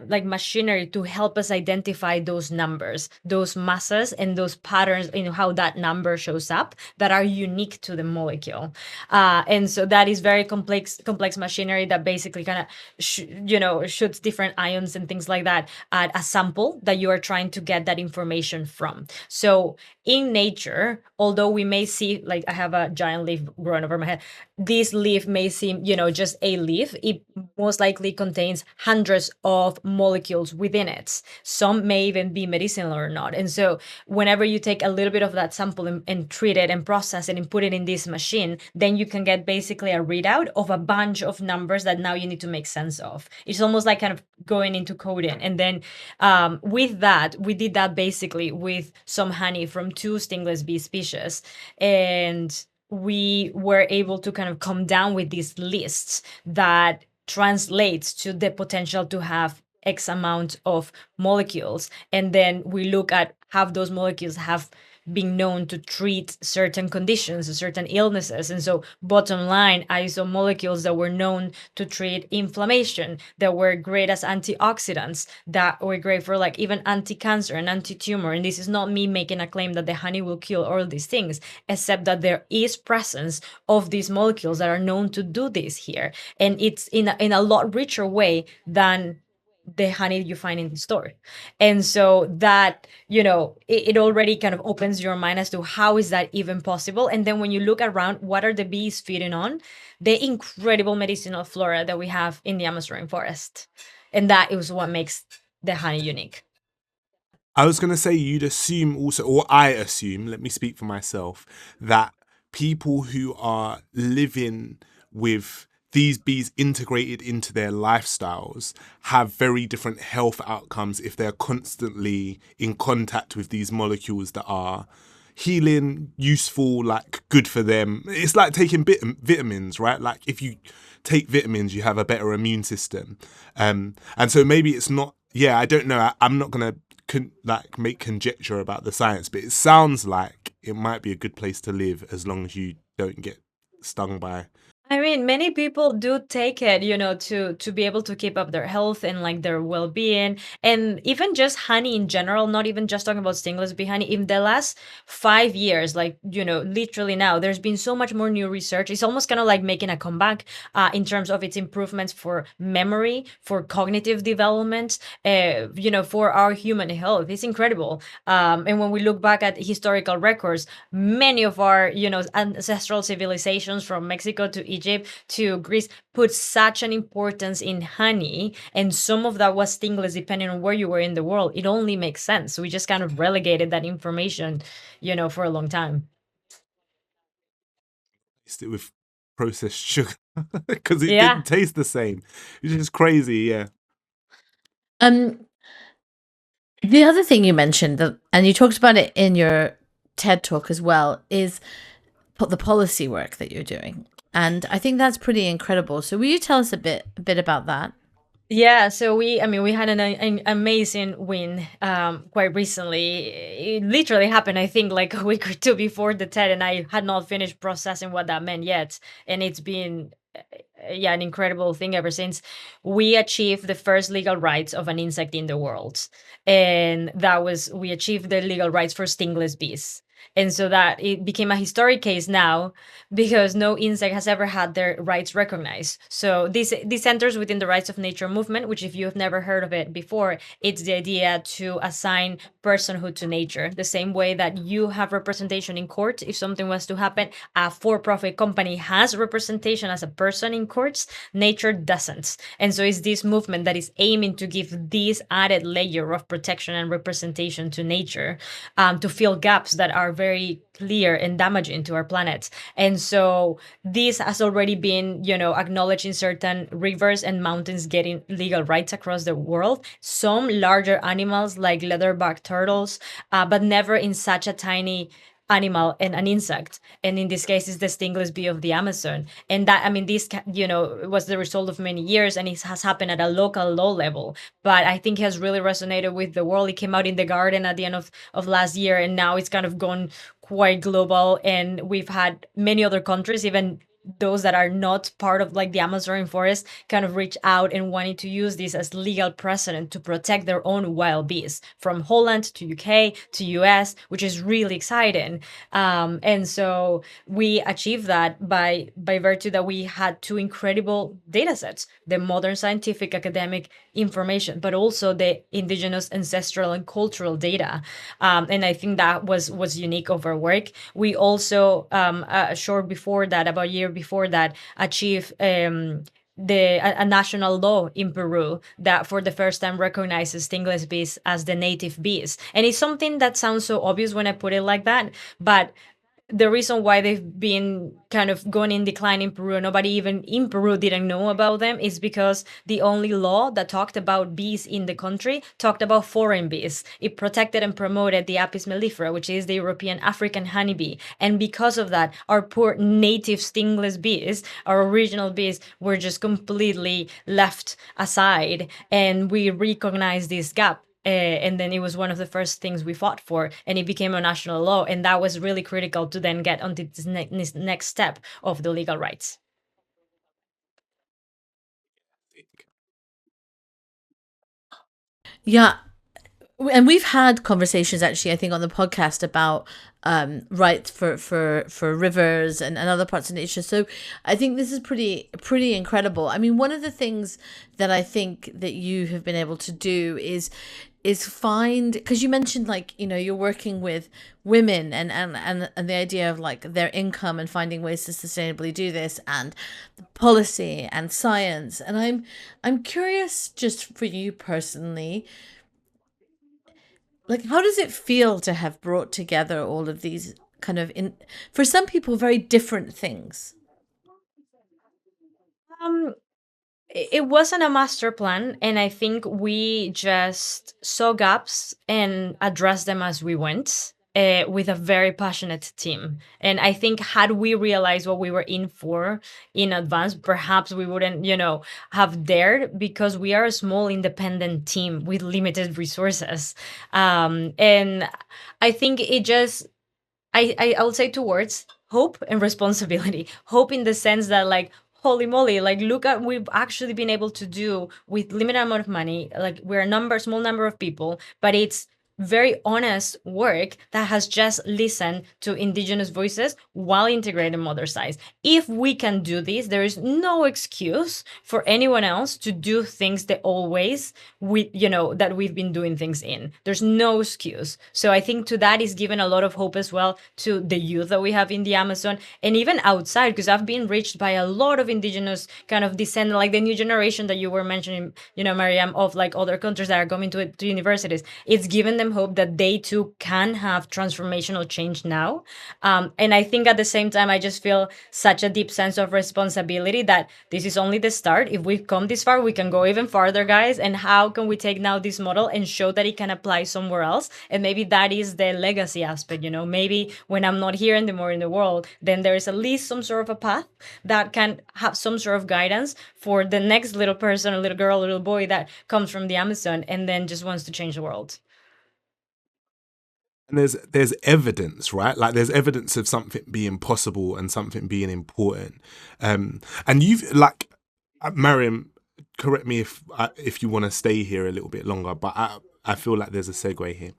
C: like machinery to help us identify those numbers, those masses, and those patterns in how that number shows up that are unique to the molecule. And so that is very complex machinery that basically kind of, shoots different ions and things like that at a sample that you are trying to get that information from. So in nature, although we may see, like I have a giant leaf growing over my head, this leaf may seem, just a leaf. It most likely contains hundreds of molecules within it. Some may even be medicinal or not. And so whenever you take a little bit of that sample and treat it and process it and put it in this machine, then you can get basically a readout of a bunch of numbers that now you need to make sense of. It's almost like kind of going into coding. And then with that, we did that basically with some honey from 2 stingless bee species. And we were able to kind of come down with these lists that translates to the potential to have X amount of molecules. And then we look at how those molecules have been known to treat certain conditions, certain illnesses. And so bottom line, molecules that were known to treat inflammation, that were great as antioxidants, that were great for like even anti-cancer and anti-tumor. And this is not me making a claim that the honey will kill all these things, except that there is presence of these molecules that are known to do this here. And it's in a lot richer way than the honey you find in the store. And so that, it already kind of opens your mind as to how is that even possible. And then when you look around, what are the bees feeding on? The incredible medicinal flora that we have in the Amazon rainforest. And that is what makes the honey unique.
B: I was going to say, you'd assume also, or I assume, let me speak for myself, that people who are living with these bees integrated into their lifestyles have very different health outcomes if they're constantly in contact with these molecules that are healing, useful, like good for them. It's like taking vitamins, right? Like if you take vitamins, you have a better immune system. And so maybe it's not, I don't know. I'm not going to make conjecture about the science, but it sounds like it might be a good place to live as long as you don't get stung by.
C: I mean, many people do take it, to be able to keep up their health and like their well-being, and even just honey in general, not even just talking about stingless bee honey. In the last 5 years, like, literally now, there's been so much more new research. It's almost kind of like making a comeback in terms of its improvements for memory, for cognitive development, for our human health. It's incredible. And when we look back at historical records, many of our, ancestral civilizations from Mexico to Egypt to Greece put such an importance in honey, and some of that was stingless depending on where you were in the world. It only makes sense. We just kind of relegated that information, for a long time.
B: It with processed sugar because it didn't taste the same, which is crazy. Yeah.
A: The other thing you mentioned, and you talked about it in your TED talk as well, is the policy work that you're doing. And I think that's pretty incredible. So will you tell us a bit about that?
C: Yeah, so we had an amazing win quite recently. It literally happened, I think, like a week or two before the TED, and I had not finished processing what that meant yet. And it's been an incredible thing ever since. We achieved the first legal rights of an insect in the world. And we achieved the legal rights for stingless bees. And so that it became a historic case now because no insect has ever had their rights recognized. So this centers within the Rights of Nature movement, which if you have never heard of it before, it's the idea to assign personhood to nature. The same way that you have representation in court, if something was to happen, a for-profit company has representation as a person in courts, nature doesn't. And so it's this movement that is aiming to give this added layer of protection and representation to nature, to fill gaps that are very clear and damaging to our planet. And so this has already been, acknowledged in certain rivers and mountains getting legal rights across the world. Some larger animals like leatherback turtles, but never in such a tiny animal and an insect, and in this case it's the stingless bee of the Amazon. And that, I mean, this was the result of many years, and it has happened at a local law level, but I think it has really resonated with the world. It came out in The Guardian at the end of last year, and now it's kind of gone quite global, and we've had many other countries, even those that are not part of like the Amazon forest, kind of reach out and wanting to use this as legal precedent to protect their own wild bees, from Holland to UK to US, which is really exciting. And so we achieved that by virtue that we had two incredible data sets: the modern scientific academic information, but also the indigenous ancestral and cultural data. And I think that was unique of our work. We also short before that, about a year before that, achieved a national law in Peru that for the first time recognizes stingless bees as the native bees. And it's something that sounds so obvious when I put it like that, but the reason why they've been kind of gone in decline in Peru, nobody even in Peru didn't know about them, is because the only law that talked about bees in the country talked about foreign bees. It protected and promoted the Apis mellifera, which is the European African honeybee. And because of that, our poor native stingless bees, our original bees, were just completely left aside. And we recognized this gap. And then it was one of the first things we fought for, and it became a national law. And that was really critical to then get onto this next step of the legal rights.
A: Yeah, and we've had conversations actually, I think, on the podcast about rights for rivers and other parts of nature. So I think this is pretty incredible. I mean, one of the things that I think that you have been able to do is find, because you mentioned, like, you're working with women and the idea of like their income and finding ways to sustainably do this, and policy and science. And I'm curious, just for you personally, like, how does it feel to have brought together all of these kind of, for some people, very different things?
C: Um, it wasn't a master plan, and I think we just saw gaps and addressed them as we went. With a very passionate team. And I think had we realized what we were in for in advance, perhaps we wouldn't, have dared, because we are a small independent team with limited resources. And I think it just, I would say two words: hope and responsibility. Hope in the sense that, like, holy moly, like, look at we've actually been able to do with limited amount of money. Like, we're a small number of people, but it's very honest work that has just listened to indigenous voices while integrating mother science. If we can do this, there is no excuse for anyone else to do things the old ways that we've been doing things in. There's no excuse. So I think to that is given a lot of hope as well to the youth that we have in the Amazon, and even outside, because I've been reached by a lot of indigenous kind of descendants, like the new generation that you were mentioning, Maryam, of like other countries that are coming to universities. It's given them hope that they too can have transformational change now. And I think at the same time, I just feel such a deep sense of responsibility that this is only the start. If we've come this far, we can go even farther, guys. And how can we take now this model and show that it can apply somewhere else? And maybe that is the legacy aspect, maybe when I'm not here anymore in the world, then there is at least some sort of a path that can have some sort of guidance for the next little person, a little girl, a little boy that comes from the Amazon and then just wants to change the world.
B: And there's evidence, right? Like, there's evidence of something being possible and something being important. And you've, like, Maryam, correct me if you want to stay here a little bit longer, but I feel like there's a segue here,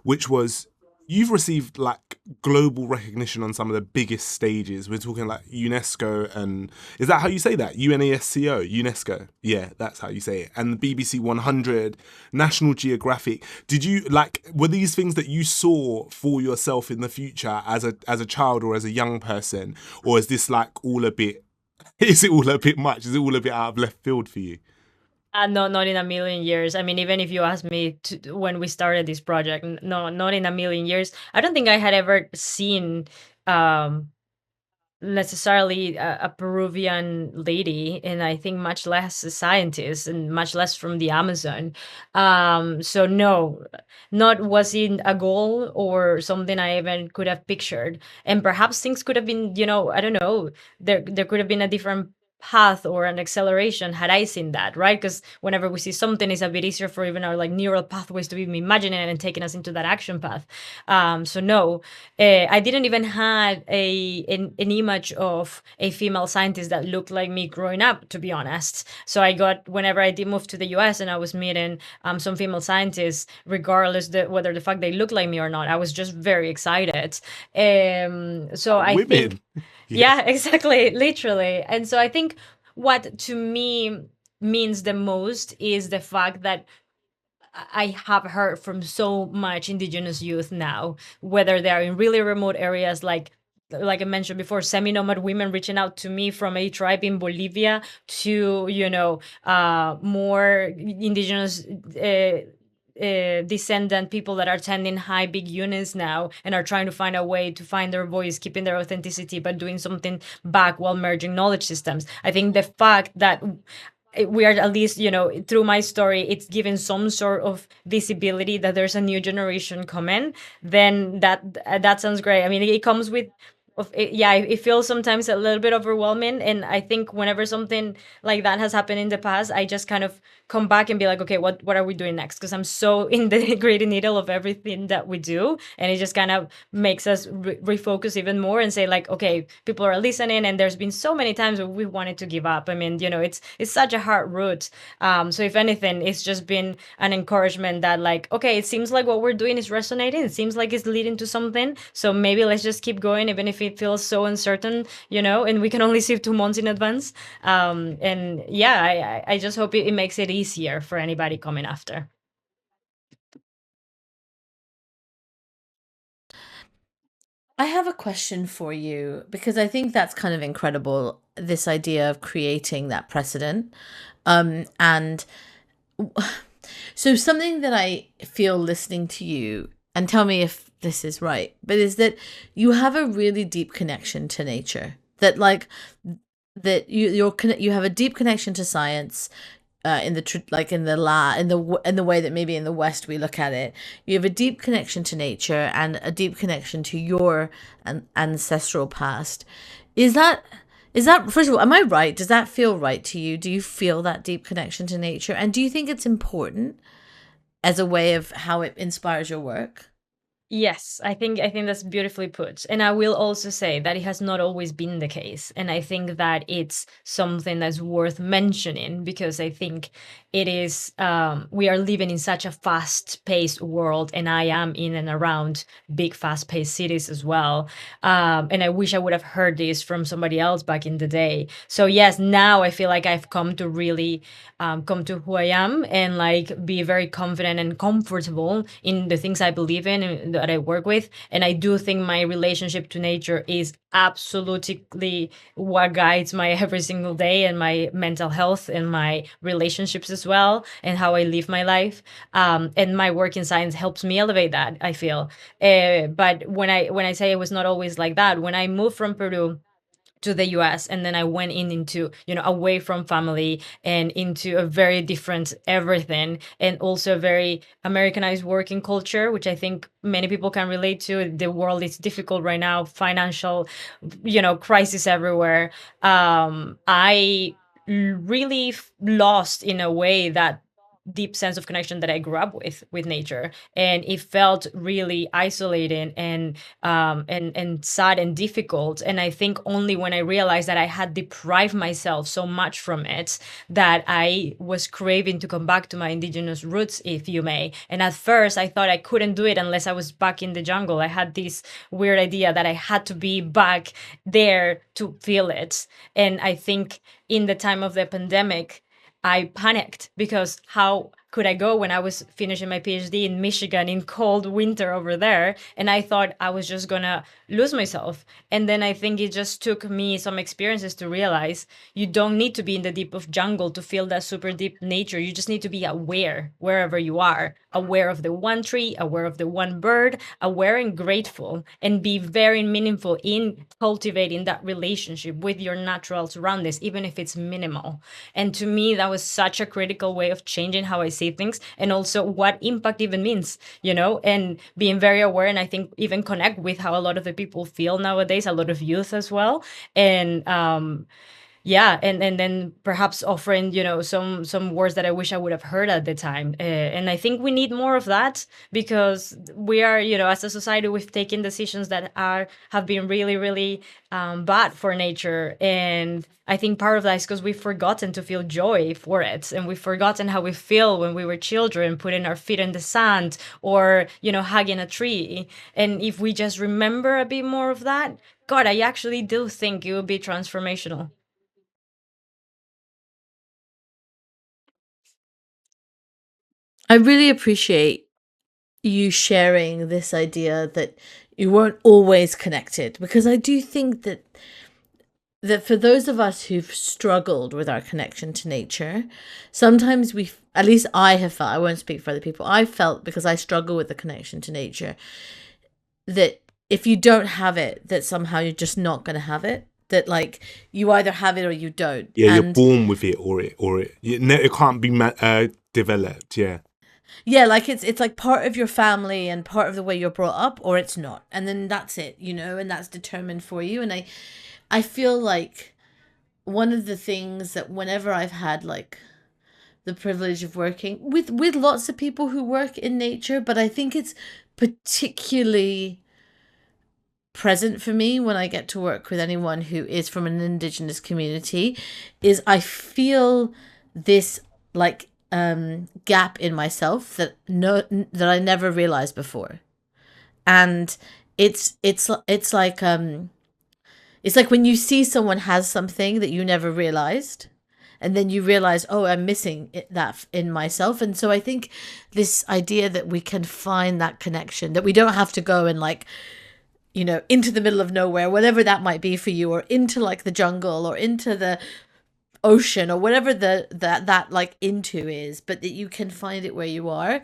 B: which was, you've received like global recognition on some of the biggest stages. We're talking like UNESCO, and is that how you say that? UNESCO, UNESCO. Yeah, that's how you say it. And the BBC 100, National Geographic. Did you, like, were these things that you saw for yourself in the future as a child or as a young person, or is this like all a bit? Is it all a bit much? Is it all a bit out of left field for you?
C: No, not in a million years. I mean, even if you asked me when we started this project, no, not in a million years. I don't think I had ever seen necessarily a Peruvian lady, and I think much less a scientist, and much less from the Amazon. So no, not was it a goal or something I even could have pictured. And perhaps things could have been, I don't know, there could have been a different path or an acceleration had I seen that, right? Because whenever we see something, it's a bit easier for even our like neural pathways to be imagining it and taking us into that action path. So no, I didn't even had an image of a female scientist that looked like me growing up, to be honest. So I got, whenever I did move to the US and I was meeting some female scientists, regardless whether the fact they look like me or not, I was just very excited. So I think,
B: Women.
C: yeah, exactly, literally. And so I think what to me means the most is the fact that I have heard from so much indigenous youth now, whether they are in really remote areas like I mentioned before, semi-nomad women reaching out to me from a tribe in Bolivia to, more indigenous descendant people that are attending high big units now and are trying to find a way to find their voice, keeping their authenticity, but doing something back while merging knowledge systems. I think the fact that we are, at least through my story, it's given some sort of visibility that there's a new generation coming, then that sounds great. I mean, it comes with yeah, it feels sometimes a little bit overwhelming, and I think whenever something like that has happened in the past, I just kind of come back and be like, okay, what are we doing next? Because I'm so in the gritty needle of everything that we do, and it just kind of makes us refocus even more and say like, okay, people are listening, and there's been so many times where we wanted to give up. I mean, it's such a hard route. So if anything, it's just been an encouragement that like, okay, it seems like what we're doing is resonating, it seems like it's leading to something, so maybe let's just keep going even if it feels so uncertain, and we can only see 2 months in advance. And yeah, I just hope it makes it easier for anybody coming after.
A: I have a question for you because I think that's kind of incredible, this idea of creating that precedent. And so something that I feel listening to you, and tell me if this is right, but is that you have a really deep connection to nature. That like that you have a deep connection to science. In the like in the way that maybe in the West we look at it, you have a deep connection to nature and a deep connection to your ancestral past. Is that first of all, am I right? Does that feel right to you? Do you feel that deep connection to nature, and do you think it's important as a way of how it inspires your work?
C: Yes, I think that's beautifully put. And I will also say that it has not always been the case. And I think that it's something that's worth mentioning because I think it is, we are living in such a fast-paced world, and I am in and around big fast-paced cities as well. And I wish I would have heard this from somebody else back in the day. So yes, now I feel like I've come to really come to who I am and like be very confident and comfortable in the things I believe in and that I work with. And I do think my relationship to nature is absolutely what guides my every single day and my mental health and my relationships as well and how I live my life. And my work in science helps me elevate that, I feel. But when I say it was not always like that, when I moved from Peru to the US, and then I went into, away from family and into a very different everything, and also a very Americanized working culture, which I think many people can relate to. The world is difficult right now, financial, crisis everywhere. I really lost in a way that deep sense of connection that I grew up with nature, and it felt really isolating and sad and difficult. And I think only when I realized that I had deprived myself so much from it that I was craving to come back to my indigenous roots, if you may. And at first I thought I couldn't do it unless I was back in the jungle. I had this weird idea that I had to be back there to feel it. And I think in the time of the pandemic I panicked because how could I go when I was finishing my PhD in Michigan in cold winter over there? And I thought I was just gonna lose myself. And then I think it just took me some experiences to realize you don't need to be in the deep of jungle to feel that super deep nature. You just need to be aware wherever you are aware of the one tree, aware of the one bird, aware and grateful, and be very meaningful in cultivating that relationship with your natural surroundings, even if it's minimal. And to me, that was such a critical way of changing how I see things, and also what impact even means, and being very aware. And I think even connect with how a lot of the people feel nowadays, a lot of youth as well. And yeah, and then perhaps offering some words that I wish I would have heard at the time. And I think we need more of that, because we are, as a society, we've taken decisions that have been really, really bad for nature. And I think part of that is because we've forgotten to feel joy for it, and we've forgotten how we feel when we were children, putting our feet in the sand, or hugging a tree. And if we just remember a bit more of that, God, I actually do think it would be transformational.
A: I really appreciate you sharing this idea that you weren't always connected, because I do think that for those of us who've struggled with our connection to nature, sometimes at least I have felt, I won't speak for other people, I felt, because I struggle with the connection to nature, that if you don't have it, that somehow you're just not going to have it. That like you either have it or you don't.
B: Yeah, you're born with it, or it can't be developed. Yeah.
A: Yeah, like it's like part of your family and part of the way you're brought up, or it's not. And then that's it, and that's determined for you. And I feel like one of the things that whenever I've had like the privilege of working with lots of people who work in nature, but I think it's particularly present for me when I get to work with anyone who is from an Indigenous community, is I feel this like gap in myself that I never realized before. And it's like when you see someone has something that you never realized, and then you realize, oh, I'm missing that in myself. And so I think this idea that we can find that connection, that we don't have to go and like, into the middle of nowhere, whatever that might be for you, or into like the jungle, or into the ocean, or whatever that like into is, but that you can find it where you are,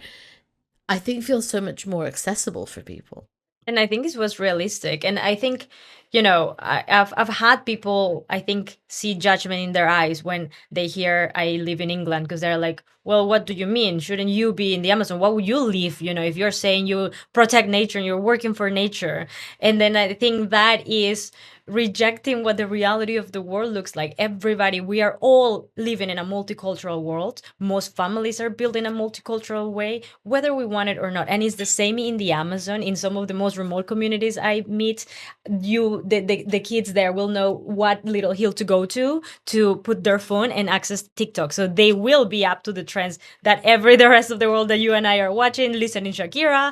A: I think feels so much more accessible for people.
C: And I think it was realistic. And I think, I've had people, I think, see judgment in their eyes when they hear I live in England, because they're like, well, what do you mean? Shouldn't you be in the Amazon? Why would you live, if you're saying you protect nature and you're working for nature? And then I think that is rejecting what the reality of the world looks like. Everybody, we are all living in a multicultural world. Most families are built in a multicultural way, whether we want it or not. And it's the same in the Amazon. In some of the most remote communities I meet, the kids there will know what little hill to go to put their phone and access TikTok. So they will be up to the trends that the rest of the world that you and I are watching, listening Shakira,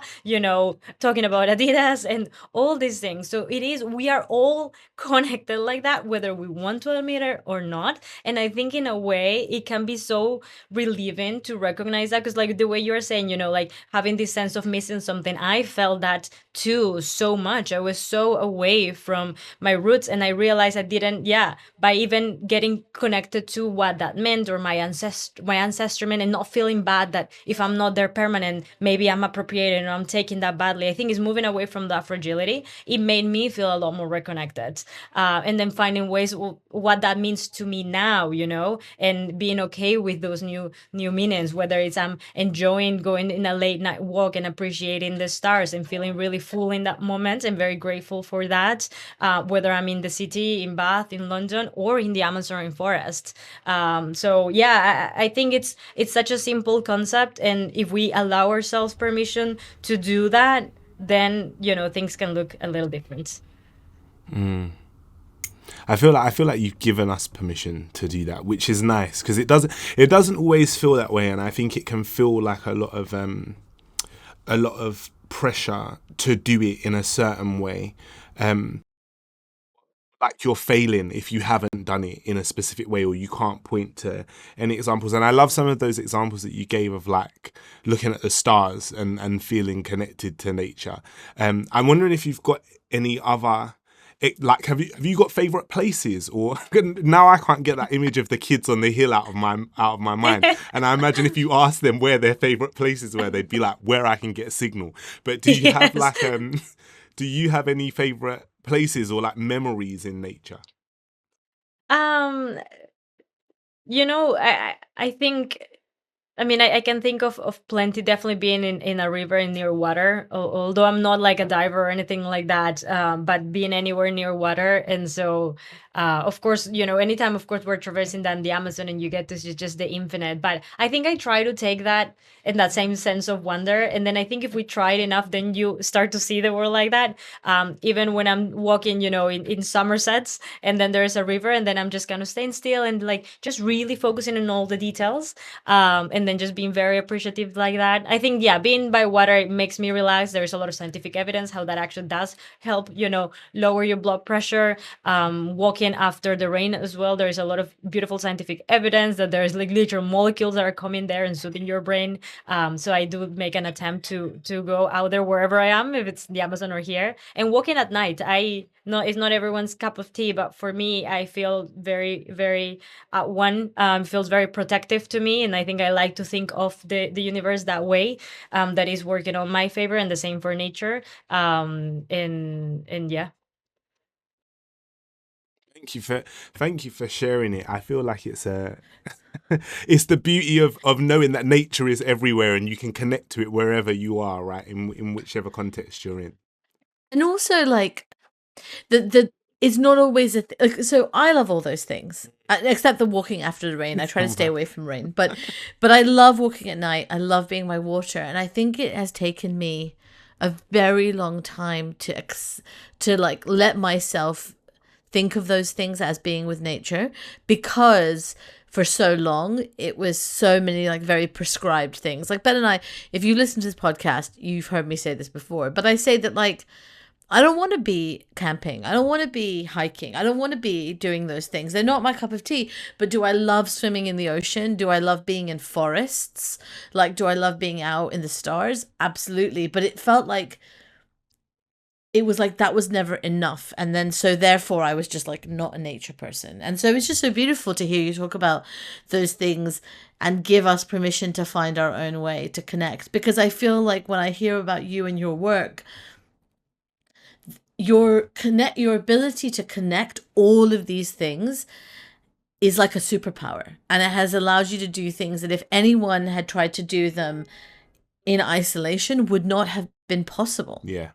C: talking about Adidas and all these things. So we are all connected like that, whether we want to admit it or not. And I think in a way it can be so relieving to recognize that, because like the way you're saying, like having this sense of missing something, I felt that too so much. I was so away from my roots, and I realized I didn't, by even getting connected to what that meant, or my ancestry meant, and not feeling bad that if I'm not there permanent, maybe I'm appropriating or I'm taking that badly. I think it's moving away from that fragility. It made me feel a lot more reconnected, and then finding ways what that means to me now, and being okay with those new meanings, whether it's I'm enjoying going in a late night walk and appreciating the stars and feeling really full in that moment and very grateful for that, whether I'm in the city, in Bath, in London, or in the Amazon rainforest. So yeah, I think it's such a simple concept, and if we allow ourselves permission to do that, then things can look a little different.
B: I feel like you've given us permission to do that, which is nice, because it doesn't always feel that way, and I think it can feel like a lot of pressure to do it in a certain way, like you're failing if you haven't done it in a specific way, or you can't point to any examples. And I love some of those examples that you gave of like looking at the stars and feeling connected to nature. I'm wondering if you've got any other have you got favorite places? Or now I can't get that image of the kids on the hill out of my mind. And I imagine if you ask them where their favorite places were, they'd be like, where I can get a signal. But do you have like do you have any favorite places or like memories in nature?
C: I think, I can think of plenty, definitely being in a river and near water, although I'm not like a diver or anything like that, but being anywhere near water. And so, of course, anytime, of course, we're traversing down the Amazon and you get to see just the infinite. But I think I try to take that in that same sense of wonder. And then I think if we try it enough, then you start to see the world like that. Even when I'm walking, in Somersets, and then there's a river, and then I'm just kind of staying still and like just really focusing on all the details. And then just being very appreciative like that. I think, being by water makes me relax. There's a lot of scientific evidence how that actually does help, lower your blood pressure. Walking after the rain as well, there's a lot of beautiful scientific evidence that there's like literal molecules that are coming there and soothing your brain. So I do make an attempt to go out there wherever I am, if it's the Amazon or here. And walking at night, it's not everyone's cup of tea, but for me, I feel very, very feels very protective to me. And I think I like to think of the universe that way, that is working on my favor, and the same for nature. And yeah.
B: Thank you for sharing it. I feel like it's it's the beauty of knowing that nature is everywhere and you can connect to it wherever you are, right? In whichever context you're in.
A: And also, like, it's not always so I love all those things, except the walking after the rain. I try to stay away from rain, but I love walking at night. I love being by water, and I think it has taken me a very long time to like let myself think of those things as being with nature, because for so long it was so many like very prescribed things. Like Ben and I, if you listen to this podcast, you've heard me say this before, but I say that like I don't want to be camping. I don't want to be hiking. I don't want to be doing those things. They're not my cup of tea. But do I love swimming in the ocean? Do I love being in forests? Like, do I love being out in the stars? Absolutely. But it felt like it was like that was never enough. And then so therefore I was just like not a nature person. And so it's just so beautiful to hear you talk about those things and give us permission to find our own way to connect. Because I feel like when I hear about you and your work, your ability to connect all of these things is like a superpower, and it has allowed you to do things that if anyone had tried to do them in isolation would not have been possible.
B: Yeah.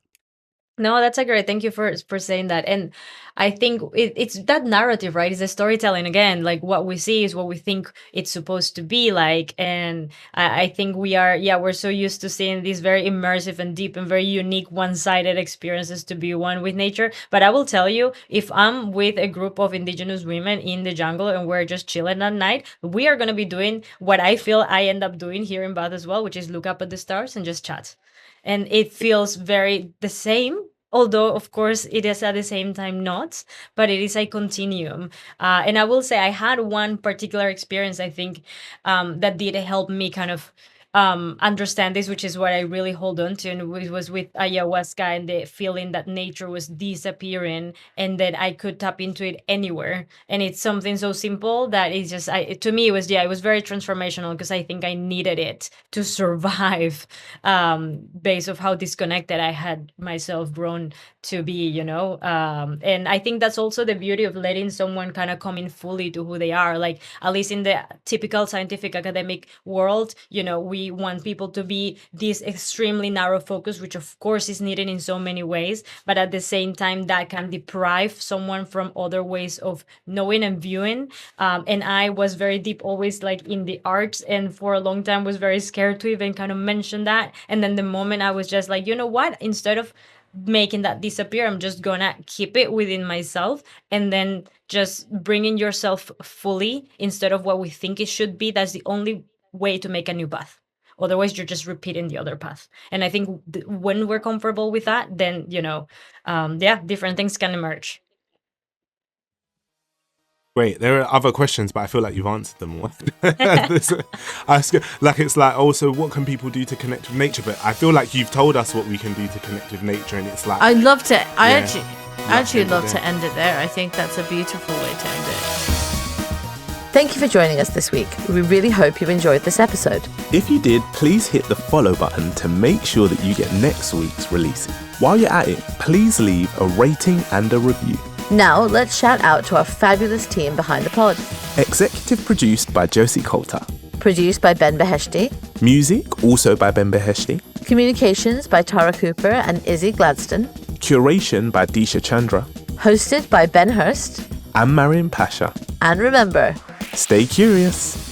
C: No, that's a great. Thank you for saying that. And I think it's that narrative, right? It's the storytelling again. Like what we see is what we think it's supposed to be like. And I think we're so used to seeing these very immersive and deep and very unique one-sided experiences to be one with nature. But I will tell you, if I'm with a group of indigenous women in the jungle and we're just chilling at night, we are going to be doing what I feel I end up doing here in Bath as well, which is look up at the stars and just chat. And it feels very the same, although of course it is at the same time not, but it is a continuum. And I will say I had one particular experience, I think, that did help me kind of understand this, which is what I really hold on to, and it was with ayahuasca and the feeling that nature was disappearing and that I could tap into it anywhere. And it's something so simple that it's just to me it was very transformational, because I think I needed it to survive, based of how disconnected I had myself grown to be, and I think that's also the beauty of letting someone kind of come in fully to who they are. Like, at least in the typical scientific academic world, we want people to be this extremely narrow focus, which of course is needed in so many ways, but at the same time that can deprive someone from other ways of knowing and viewing. And I was very deep always like in the arts, and for a long time was very scared to even kind of mention that. And then the moment I was just like, you know what, instead of making that disappear, I'm just gonna keep it within myself, and then just bringing yourself fully instead of what we think it should be. That's the only way to make a new path. Otherwise, you're just repeating the other path. And I think when we're comfortable with that, then, different things can emerge.
B: Great. There are other questions, but I feel like you've answered them all. It's like, also, what can people do to connect with nature? But I feel like you've told us what we can do to connect with nature, and it's like...
A: I'd love to. I actually... I'd actually love to end it there. I think that's a beautiful way to end it.
D: Thank you for joining us this week. We really hope you enjoyed this episode.
B: If you did, please hit the follow button to make sure that you get next week's releases. While you're at it, please leave a rating and a review.
D: Now, let's shout out to our fabulous team behind the pod.
B: Executive produced by Josie Colter.
D: Produced by Ben Beheshty.
B: Music also by Ben Beheshty.
D: Communications by Tara Cooper and Issey Gladston.
B: Curation by Deesha Chandra.
D: Hosted by Ben Hurst.
B: And Maryam Pasha.
D: And remember,
B: stay curious.